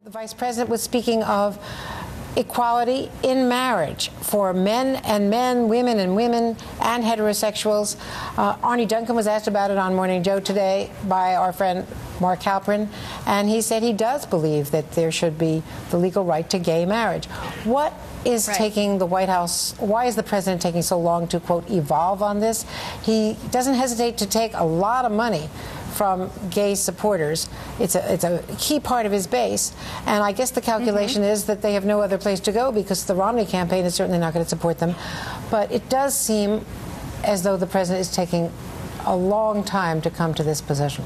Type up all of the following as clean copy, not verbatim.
The Vice President was speaking of equality in marriage for men and men, women and women, and heterosexuals. Arne Duncan was asked about it on Morning Joe today by our friend Mark Halperin, and he said he does believe that there should be the legal right to gay marriage. What is taking the White House, why is the president taking so long to, quote, evolve on this? He doesn't hesitate to take a lot of money from gay supporters. It's a key part of his base, and I guess the calculation is that they have no other place to go because the Romney campaign is certainly not going to support them. But it does seem as though the president is taking a long time to come to this position.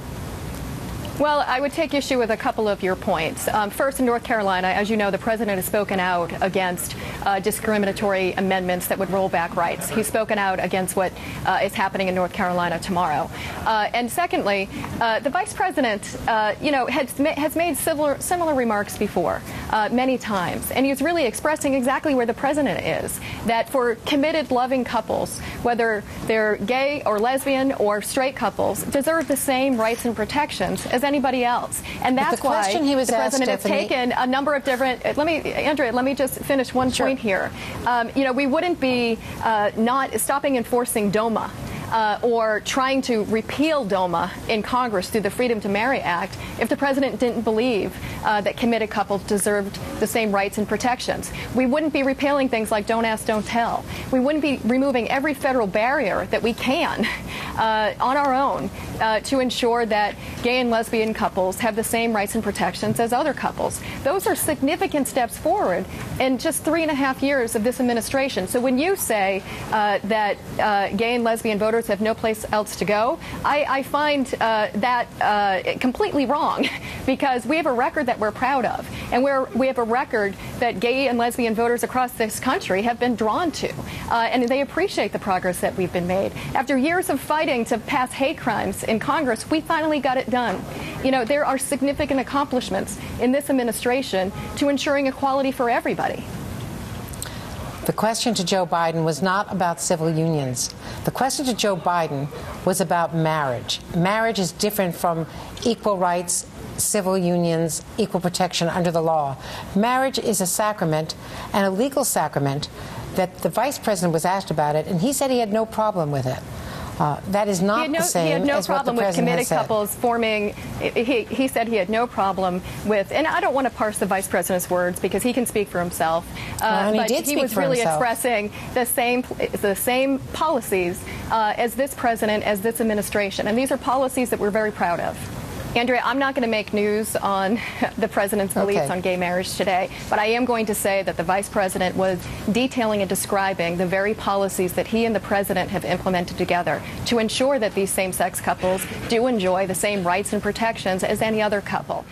Well, I would take issue with a couple of your points. First, in North Carolina, as you know, the president has spoken out against discriminatory amendments that would roll back rights. He's spoken out against what is happening in North Carolina tomorrow. And secondly, the vice president, has made similar remarks before, many times. And he's really expressing exactly where the president is, that for committed, loving couples, whether they're gay or lesbian or straight couples, deserve the same rights and protections as anybody else. And that's why the president has taken a number of different... Andrea, let me just finish one point here. We wouldn't be not stopping enforcing DOMA or trying to repeal DOMA in Congress through the Freedom to Marry Act if the president didn't believe that committed couples deserved the same rights and protections. We wouldn't be repealing things like Don't Ask, Don't Tell. We wouldn't be removing every federal barrier that we can on our own to ensure that gay and lesbian couples have the same rights and protections as other couples. Those are significant steps forward in just 3.5 years of this administration. So when you say that gay and lesbian voters have no place else to go, I find that completely wrong, because we have a record that we're proud of, and we have a record that gay and lesbian voters across this country have been drawn to, and they appreciate the progress that we've been made. After years of fighting to pass hate crimes in Congress, we finally got it done. There are significant accomplishments in this administration to ensuring equality for everybody. The question to Joe Biden was not about civil unions. The question to Joe Biden was about marriage. Marriage is different from equal rights, civil unions, equal protection under the law. Marriage is a sacrament, and a legal sacrament, that the vice president was asked about it, and he said he had no problem with it. That is not the same as what the president has said. He had no problem with committed couples forming. He said he had no problem with, and I don't want to parse the vice president's words because he can speak for himself. But he was really expressing the same policies as this president, as this administration, and these are policies that we're very proud of. Andrea, I'm not going to make news on the president's beliefs on gay marriage today, but I am going to say that the vice president was detailing and describing the very policies that he and the president have implemented together to ensure that these same-sex couples do enjoy the same rights and protections as any other couple.